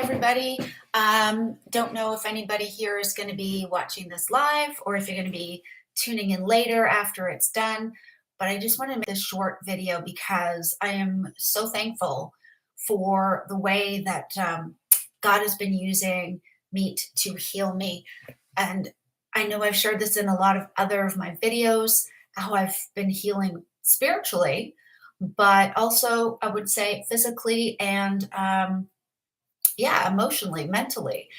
everybody. Don't know if anybody here is going to be watching this live or if you're going to be tuning in later after it's done. But I just want to make this short video because I am so thankful for the way that God has been using meat to heal me. And I know I've shared this in a lot of other of my videos, how I've been healing spiritually, but also I would say physically and emotionally, mentally.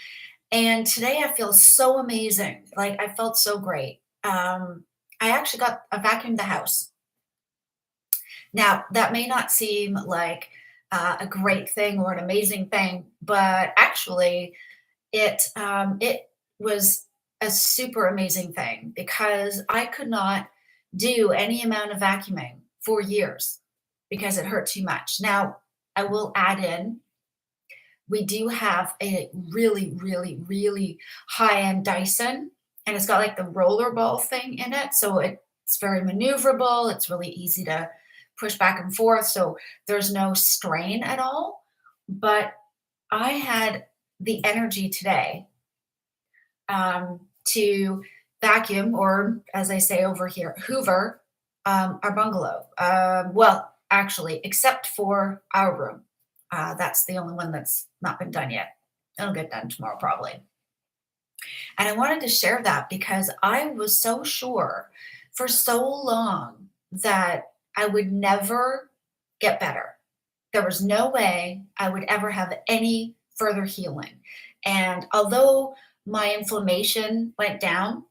And today I feel so amazing. Like I felt so great. I actually got a vacuumed the house. Now that may not seem like a great thing or an amazing thing, but actually it was a super amazing thing because I could not do any amount of vacuuming for years because it hurt too much. Now I will add in we do have a really, really, really high-end Dyson, and it's got like the rollerball thing in it. So it's very maneuverable. It's really easy to push back and forth. So there's no strain at all. But I had the energy today to vacuum, or as I say over here, hoover our bungalow. Well, actually, except for our room. That's the only one that's not been done yet. It'll get done tomorrow probably. And I wanted to share that because I was so sure for so long that I would never get better. There was no way I would ever have any further healing. And although my inflammation went down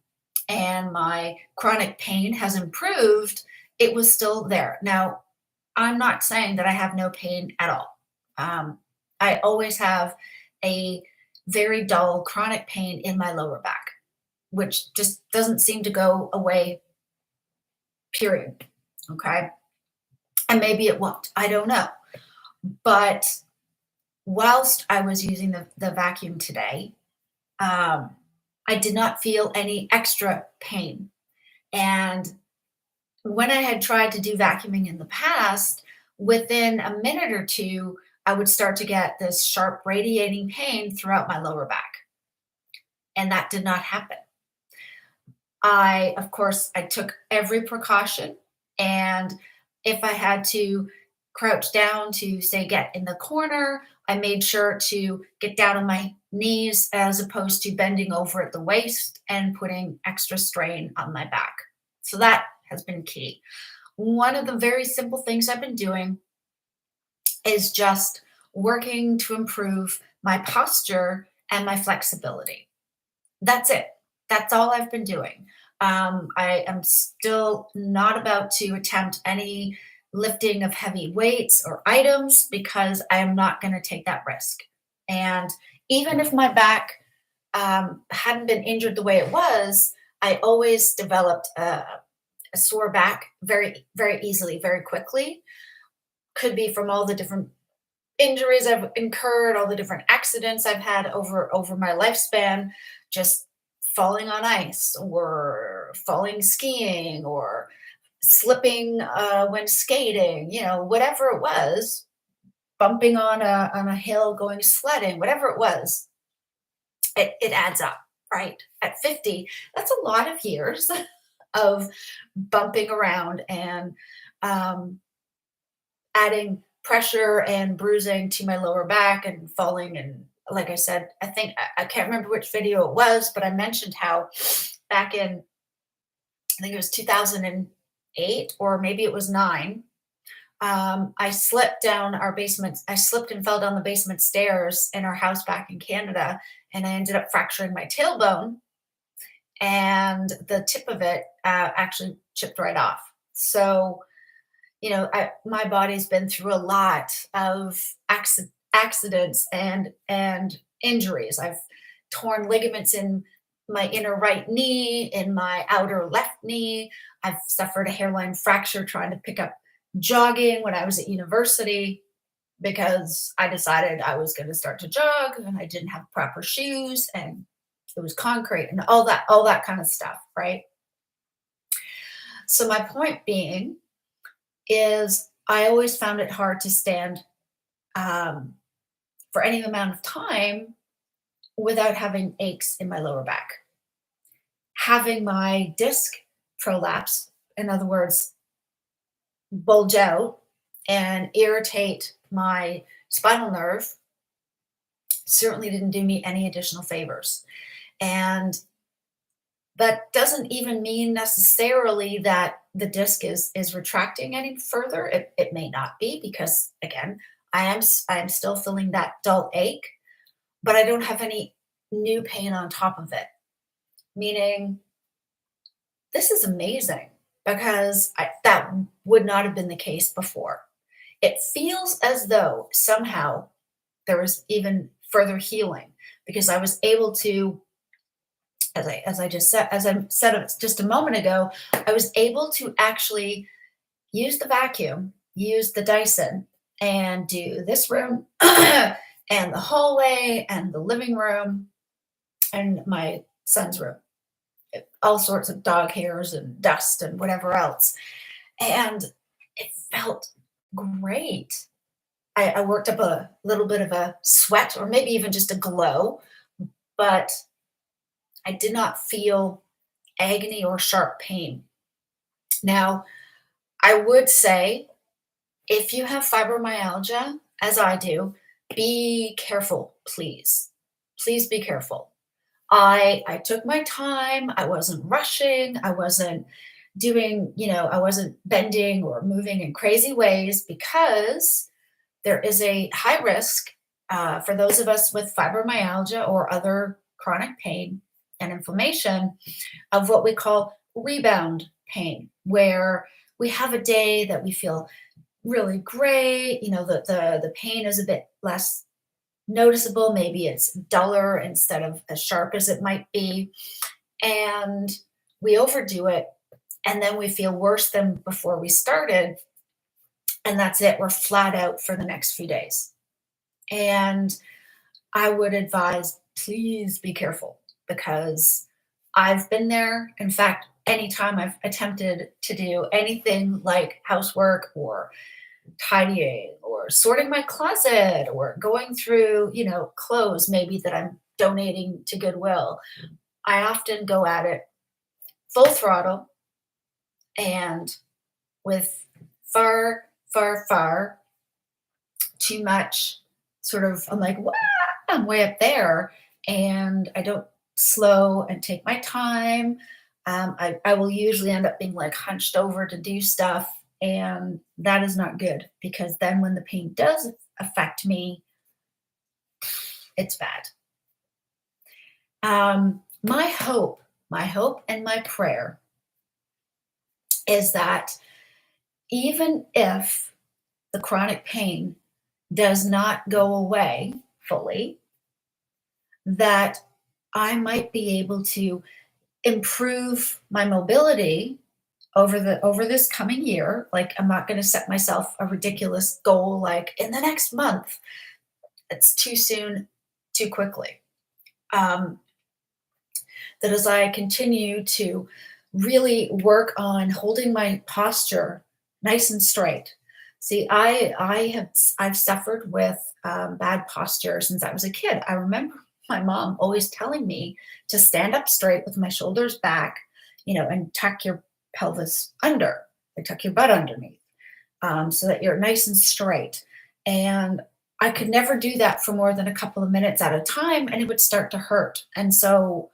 and my chronic pain has improved, it was still there. Now, I'm not saying that I have no pain at all. I always have a very dull chronic pain in my lower back, which just doesn't seem to go away, period. Okay. And maybe it won't. I don't know. But whilst I was using the vacuum today, I did not feel any extra pain. And when I had tried to do vacuuming in the past, within a minute or two, I would start to get this sharp radiating pain throughout my lower back. And that did not happen. Of course, I took every precaution. And if I had to crouch down to, say, get in the corner, I made sure to get down on my knees as opposed to bending over at the waist and putting extra strain on my back. So that has been key. One of the very simple things I've been doing is just working to improve my posture and my flexibility. That's it. That's all I've been doing. I am still not about to attempt any lifting of heavy weights or items because I am not going to take that risk. And even if my back hadn't been injured the way it was, I always developed a sore back very, very easily, very quickly. Could be from all the different injuries I've incurred, all the different accidents I've had over my lifespan, just falling on ice or falling skiing or slipping when skating, whatever it was, bumping on a hill, going sledding, whatever it was, it adds up, right? At 50, that's a lot of years of bumping around and adding pressure and bruising to my lower back and falling. And like I said, I can't remember which video it was, but I mentioned how back in, I think it was 2008 or maybe it was 9, I slipped down our basement. I slipped and fell down the basement stairs in our house back in Canada, and I ended up fracturing my tailbone, and the tip of it actually chipped right off. So, my body's been through a lot of accidents and injuries. I've torn ligaments in my inner right knee, in my outer left knee. I've suffered a hairline fracture trying to pick up jogging when I was at university because I decided I was going to start to jog and I didn't have proper shoes and it was concrete and all that kind of stuff, right? So my point being is I always found it hard to stand for any amount of time without having aches in my lower back. Having my disc prolapse, in other words, bulge out and irritate my spinal nerve, certainly didn't do me any additional favors. And that doesn't even mean necessarily that the disc is retracting any further. It may not be because again, I am still feeling that dull ache, but I don't have any new pain on top of it. Meaning, this is amazing because that would not have been the case before. It feels as though somehow there was even further healing because I was able to, as I said just a moment ago, I was able to actually use the vacuum, use the Dyson, and do this room and the hallway and the living room and my son's room, all sorts of dog hairs and dust and whatever else. And it felt great. I worked up a little bit of a sweat or maybe even just a glow, but I did not feel agony or sharp pain. Now, I would say if you have fibromyalgia, as I do, be careful, please. Please be careful. I took my time. I wasn't rushing. I wasn't doing, I wasn't bending or moving in crazy ways because there is a high risk for those of us with fibromyalgia or other chronic pain and inflammation of what we call rebound pain, where we have a day that we feel really great. The pain is a bit less noticeable. Maybe it's duller instead of as sharp as it might be. And we overdo it. And then we feel worse than before we started. And that's it. We're flat out for the next few days. And I would advise, please be careful because I've been there. In fact, anytime I've attempted to do anything like housework or tidying or sorting my closet or going through, clothes maybe that I'm donating to Goodwill, I often go at it full throttle and with far, far, far too much sort of, I'm like, wow, I'm way up there. And I don't slow and take my time. I will usually end up being like hunched over to do stuff. And that is not good because then when the pain does affect me, it's bad. My hope and my prayer is that even if the chronic pain does not go away fully, that I might be able to improve my mobility over this coming year. Like I'm not going to set myself a ridiculous goal like in the next month. It's too soon, too quickly. That as I continue to really work on holding my posture nice and straight. See, I've suffered with bad posture since I was a kid. I remember my mom always telling me to stand up straight with my shoulders back, and tuck your pelvis under, like tuck your butt underneath, so that you're nice and straight. And I could never do that for more than a couple of minutes at a time, and it would start to hurt. And so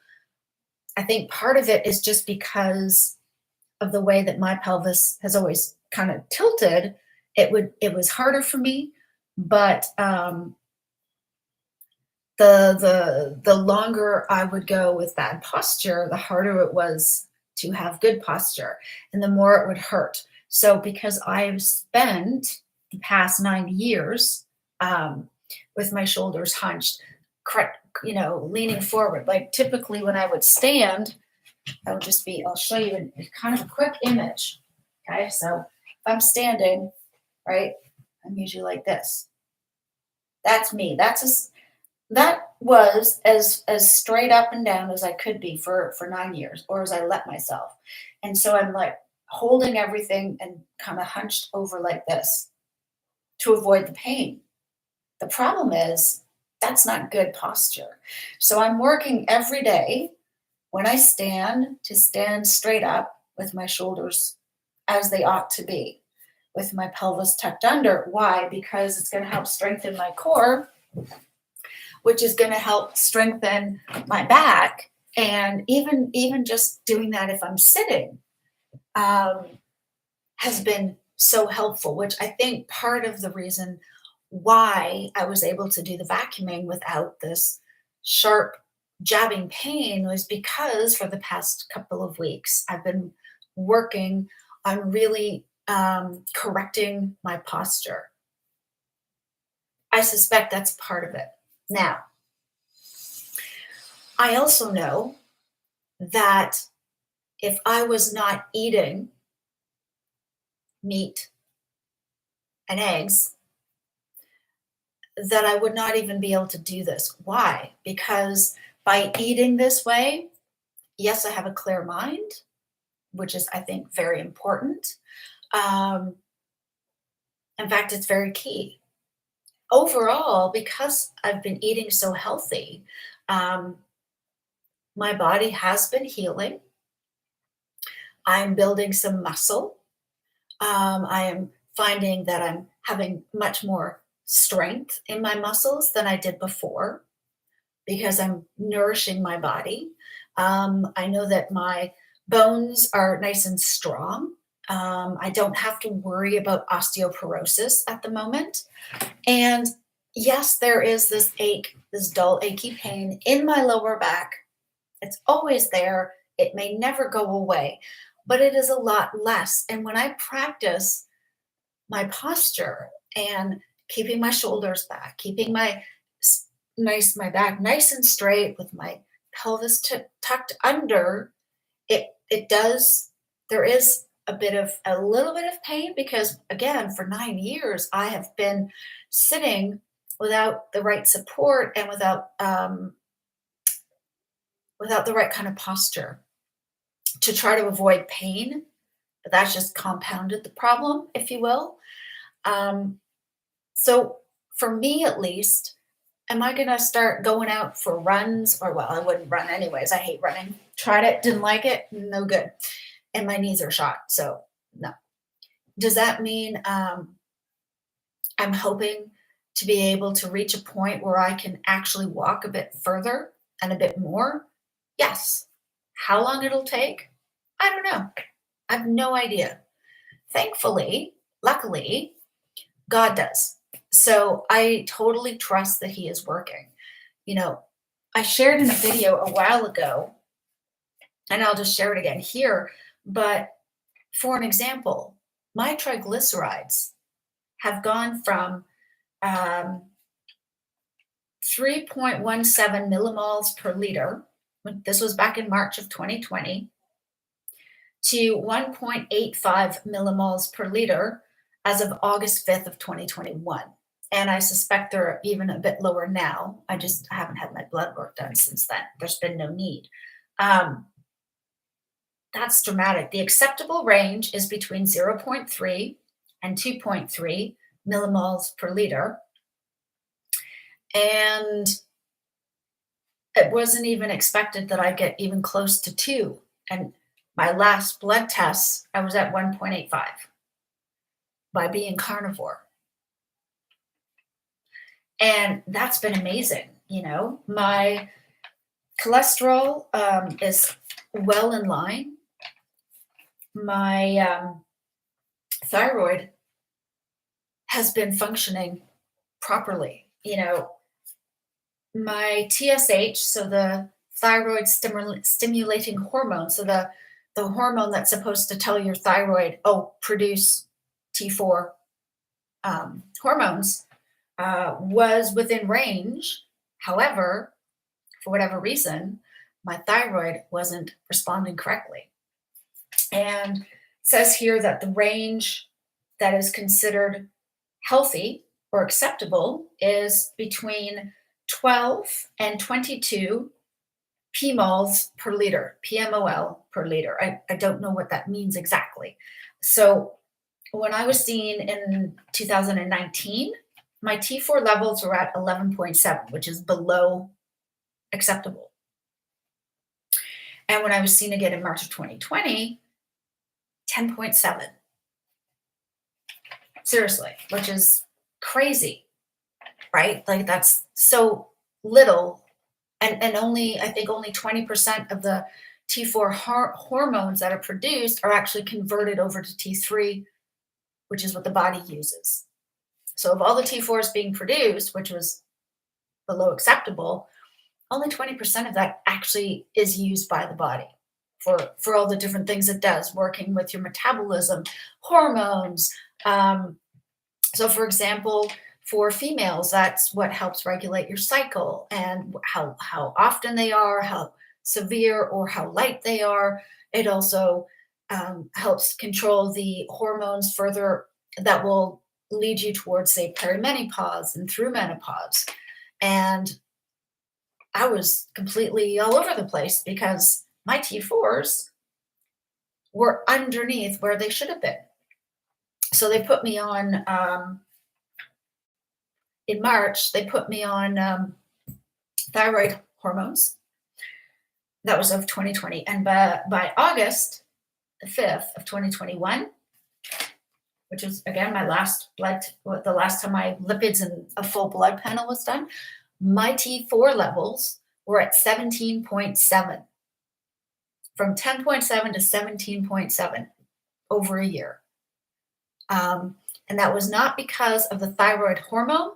I think part of it is just because of the way that my pelvis has always kind of tilted. It was harder for me, but the longer I would go with bad posture, the harder it was to have good posture, and the more it would hurt. So because I've spent the past 9 years with my shoulders hunched, leaning forward, like typically when I would stand, I would just be, I'll show you a kind of a quick image. Okay, so if I'm standing, right, I'm usually like this. That's me. That was as straight up and down as I could be for 9 years, or as I let myself. And so I'm like holding everything and kind of hunched over like this to avoid the pain. The problem is That's not good posture. So I'm working every day when I stand to stand straight up with my shoulders as they ought to be, with my pelvis tucked under. Why? Because it's going to help strengthen my core, which is going to help strengthen my back. And even just doing that if I'm sitting um, has been so helpful, which I think part of the reason why I was able to do the vacuuming without this sharp jabbing pain was because for the past couple of weeks, I've been working on really correcting my posture. I suspect that's part of it. Now, I also know that if I was not eating meat and eggs, that I would not even be able to do this. Why? Because by eating this way, yes, I have a clear mind, which is, I think, very important. Um, in fact, it's very key. Overall, because I've been eating so healthy, um, my body has been healing. I'm building some muscle. I am finding that I'm having much more strength in my muscles than I did before because I'm nourishing my body. I know that my bones are nice and strong. I don't have to worry about osteoporosis at the moment. And yes, there is this ache, this dull, achy pain in my lower back. It's always there. It may never go away, but it is a lot less. And when I practice my posture and keeping my shoulders back, keeping my back nice and straight with my pelvis tucked under, it does. There is a little bit of pain because again, for 9 years, I have been sitting without the right support and without the right kind of posture to try to avoid pain. But that's just compounded the problem, if you will. So for me, at least, am I going to start going out for runs? Or, well, I wouldn't run anyways. I hate running. Tried it, didn't like it, no good. And my knees are shot. So, no. Does that mean I'm hoping to be able to reach a point where I can actually walk a bit further and a bit more? Yes. How long it'll take? I don't know. I have no idea. Thankfully, luckily, God does. So I totally trust that He is working. You know, I shared in a video a while ago, and I'll just share it again here. But for an example, my triglycerides have gone from 3.17 millimoles per liter. This was back in March of 2020 to 1.85 millimoles per liter as of August 5th of 2021. And I suspect they're even a bit lower now. I just haven't had my blood work done since then. There's been no need. That's dramatic. The acceptable range is between 0.3 and 2.3 millimoles per liter. And it wasn't even expected that I'd get even close to 2. And my last blood tests, I was at 1.85 by being carnivore. And that's been amazing. You know, my cholesterol is well in line. My thyroid has been functioning properly. You know, my TSH, so the thyroid stimulating hormone, so the hormone that's supposed to tell your thyroid, oh, produce T4 hormones, was within range. However, for whatever reason, my thyroid wasn't responding correctly. And it says here that the range that is considered healthy or acceptable is between 12 and 22 pmols per liter, PMOL per liter. I don't know what that means exactly. So when I was seen in 2019, my T4 levels were at 11.7, which is below acceptable. And when I was seen again in March of 2020, 10.7. Seriously, which is crazy, right? Like that's so little. And only, I think only 20% of the T4 hormones that are produced are actually converted over to T3, which is what the body uses. So of all the T4s being produced, which was below acceptable, only 20% of that actually is used by the body for all the different things it does, working with your metabolism, hormones. So for example, for females, that's what helps regulate your cycle and how often they are, how severe or how light they are. It also helps control the hormones further that will lead you towards, say, perimenopause and through menopause. And I was completely all over the place because my T4s were underneath where they should have been. So they put me on, in March, they put me on thyroid hormones. That was of 2020. And by August the 5th of 2021, which was again my last blood, the last time my lipids and a full blood panel was done, my T4 levels were at 17.7, from 10.7 to 17.7 over a year. And that was not because of the thyroid hormone,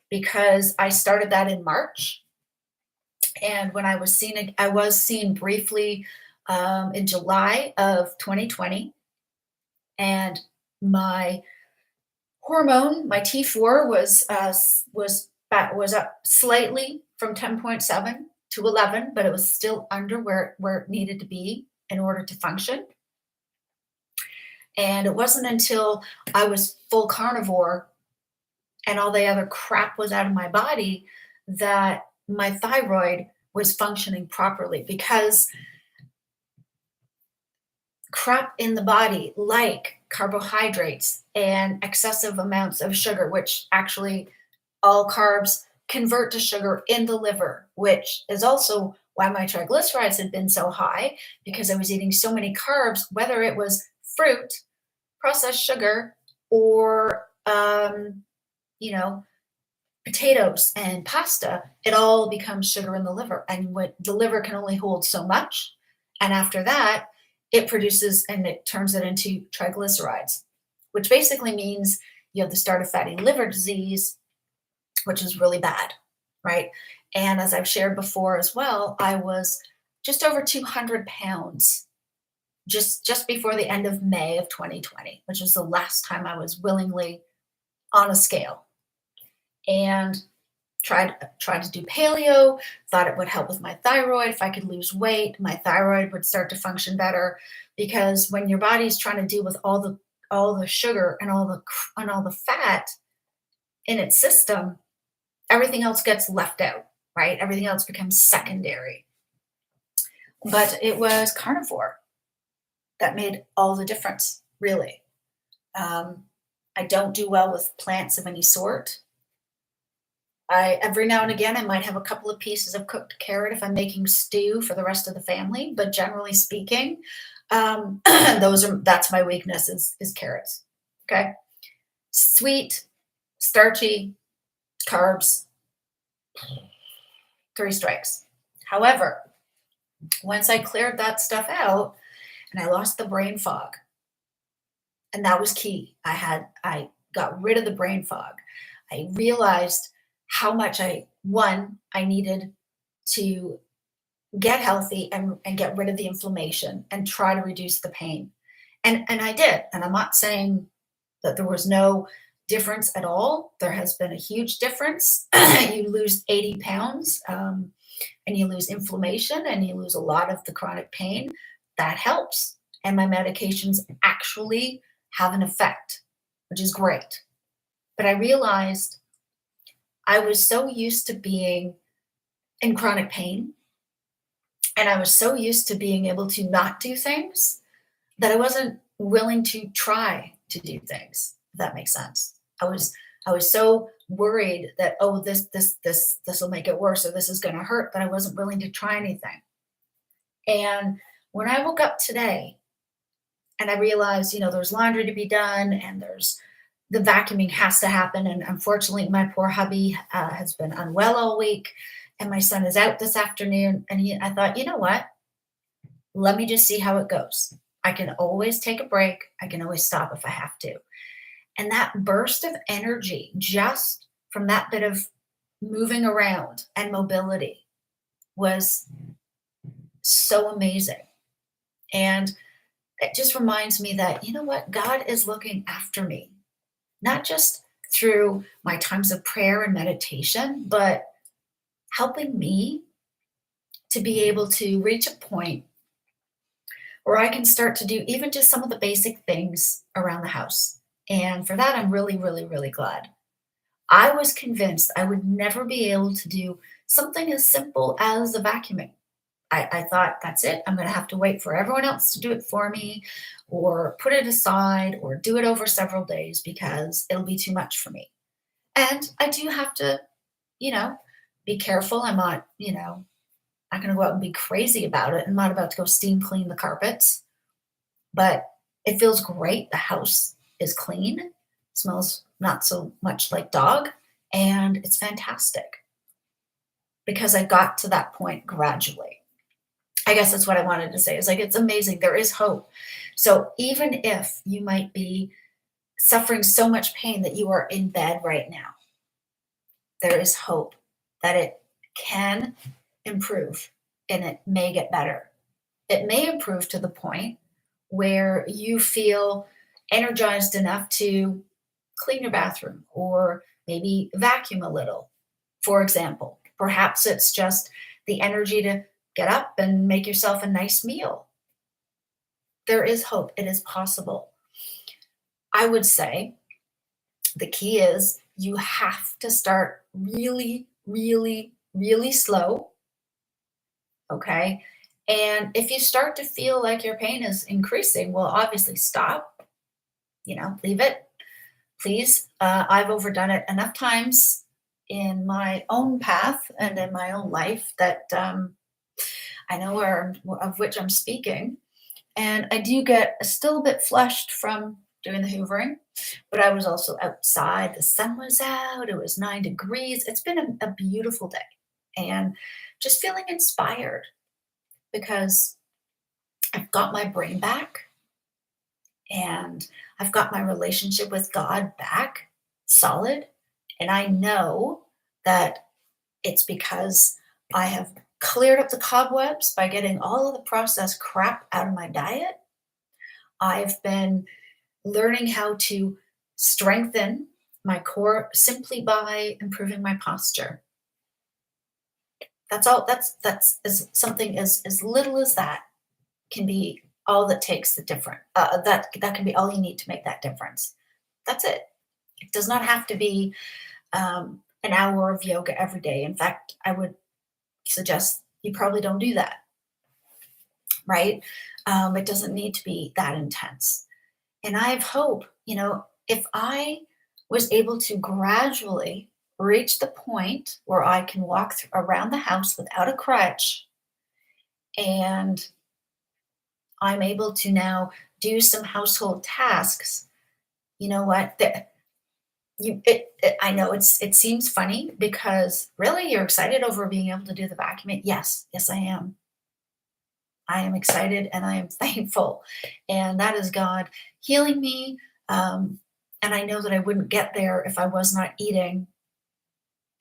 because I started that in March. And when I was seen briefly in July of 2020. And my hormone, my T4 was up slightly from 10.7 to 11, but it was still under where it needed to be in order to function. And it wasn't until I was full carnivore and all the other crap was out of my body that my thyroid was functioning properly, because crap in the body like carbohydrates and excessive amounts of sugar, which actually all carbs convert to sugar in the liver, which is also why my triglycerides had been so high, because I was eating so many carbs, whether it was fruit, processed sugar, or potatoes and pasta. It all becomes sugar in the liver, and what the liver can only hold so much, and after that it produces and it turns it into triglycerides, which basically means you have the start of fatty liver disease, which is really bad, right? And as I've shared before as well, I was just over 200 pounds just before the end of May of 2020, which was the last time I was willingly on a scale. And tried to do paleo, thought it would help with my thyroid. If I could lose weight, my thyroid would start to function better, because when your body's trying to deal with all the sugar and all the fat in its system, everything else gets left out, right? Everything else becomes secondary. But it was carnivore that made all the difference, really. I don't do well with plants of any sort. Every now and again, I might have a couple of pieces of cooked carrot if I'm making stew for the rest of the family, but generally speaking, that's my weakness is carrots. Okay. Sweet, starchy, carbs, 3 strikes. However, once I cleared that stuff out and I lost the brain fog, and that was key. I got rid of the brain fog. I realized how much I needed to get healthy and get rid of the inflammation and try to reduce the pain. And I did. And I'm not saying that there was no difference at all. There has been a huge difference. You lose 80 pounds and you lose inflammation and you lose a lot of the chronic pain. That helps. And my medications actually have an effect, which is great. But I realized I was so used to being in chronic pain, and I was so used to being able to not do things, that I wasn't willing to try to do things, if that makes sense. I I was so worried that, oh, this will make it worse or this is going to hurt, that I wasn't willing to try anything. And when I woke up today and I realized, there's laundry to be done and there's the vacuuming has to happen. And unfortunately, my poor hubby has been unwell all week, and my son is out this afternoon. And I thought, you know what? Let me just see how it goes. I can always take a break. I can always stop if I have to. And that burst of energy just from that bit of moving around and mobility was so amazing. And it just reminds me that, you know what? God is looking after me, not just through my times of prayer and meditation, but helping me to be able to reach a point where I can start to do even just some of the basic things around the house. And for that, I'm really, really, really glad. I was convinced I would never be able to do something as simple as the vacuuming. I thought, that's it. I'm going to have to wait for everyone else to do it for me, or put it aside, or do it over several days because it'll be too much for me. And I do have to, you know, be careful. I'm not, not going to go out and be crazy about it. I'm not about to go steam clean the carpets, but it feels great. The house is clean, smells not so much like dog, and it's fantastic because I got to that point gradually. I guess that's what I wanted to say. Is like, it's amazing. There is hope. So even if you might be suffering so much pain that you are in bed right now, there is hope that it can improve and it may get better. It may improve to the point where you feel energized enough to clean your bathroom or maybe vacuum a little, for example. Perhaps it's just the energy to get up and make yourself a nice meal. There is hope. It is possible. I would say the key is you have to start really, really, really slow. Okay. And if you start to feel like your pain is increasing, well, obviously stop, leave it, please. I've overdone it enough times in my own path and in my own life that I know of which I'm speaking. And I do get still a bit flushed from doing the hoovering, but I was also outside. The sun was out. It was 9 degrees. It's been a beautiful day and just feeling inspired because I've got my brain back and I've got my relationship with God back solid. And I know that it's because I have cleared up the cobwebs by getting all of the processed crap out of my diet. I've been learning how to strengthen my core simply by improving my posture. That's all. That's as something as little as that can be all that takes the difference. That can be all you need to make that difference. That's it. It does not have to be an hour of yoga every day. In fact, I would suggest you probably don't do that, right? It doesn't need to be that intense. And I have hope, if I was able to gradually reach the point where I can walk around the house without a crutch, and I'm able to now do some household tasks, you know what? I know it seems funny because really you're excited over being able to do the vacuuming. Yes, yes, I am. I am excited and I am thankful. And that is God healing me. And I know that I wouldn't get there if I was not eating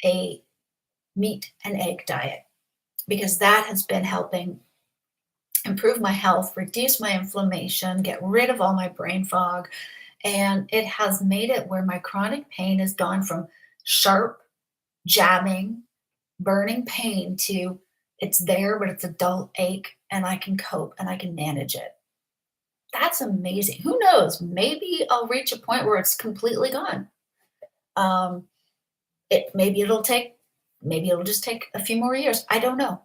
a meat and egg diet because that has been helping improve my health, reduce my inflammation, get rid of all my brain fog. And it has made it where my chronic pain has gone from sharp, jabbing, burning pain to it's there, but it's a dull ache and I can cope and I can manage it. That's amazing. Who knows? Maybe I'll reach a point where it's completely gone. Um, maybe it'll just take a few more years. I don't know.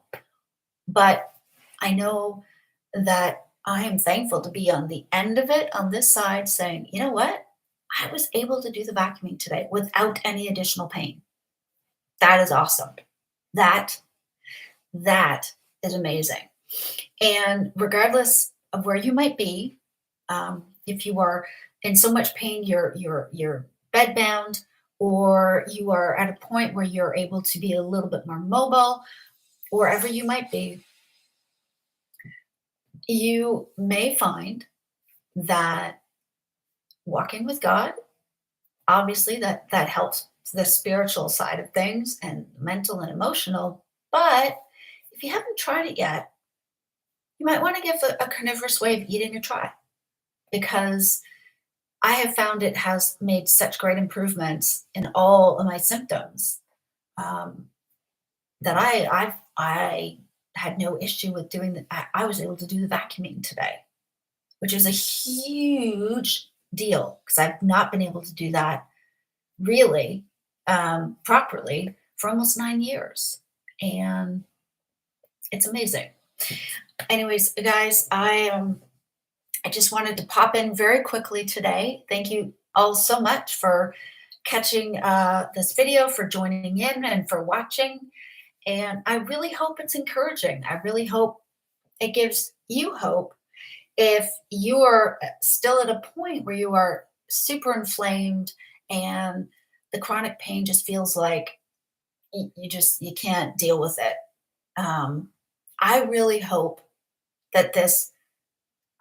But I know that I am thankful to be on the end of it on this side saying, you know what? I was able to do the vacuuming today without any additional pain. That is awesome. That that is amazing. And regardless of where you might be, if you are in so much pain, you're bedbound, or you are at a point where you're able to be a little bit more mobile, wherever you might be, you may find that walking with God, obviously that helps the spiritual side of things and mental and emotional. But if you haven't tried it yet, you might want to give a carnivorous way of eating a try, because I have found it has made such great improvements in all of my symptoms, um, that I had no issue with doing that. I was able to do the vacuuming today, which is a huge deal because I've not been able to do that really, properly for almost 9 years, and it's amazing. Anyways, guys, I just wanted to pop in very quickly today. Thank you all so much for catching this video, for joining in, and for watching. And I really hope it's encouraging. I really hope it gives you hope if you are still at a point where you are super inflamed and the chronic pain just feels like you can't deal with it. Um, I really hope that this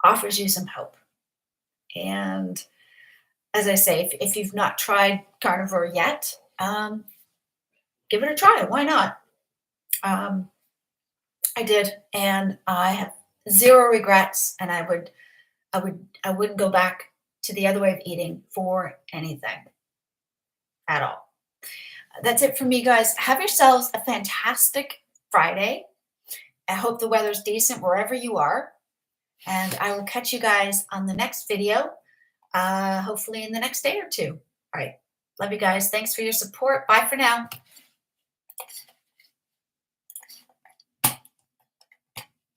offers you some hope. And as I say, if you've not tried carnivore yet, give it a try. Why not? Um, I did, and I have zero regrets, and I wouldn't go back to the other way of eating for anything at all. That's it for me, guys. Have yourselves a fantastic Friday. I hope the weather's decent wherever you are, and I will catch you guys on the next video, hopefully in the next day or two. All right. Love you guys. Thanks for your support. Bye for now.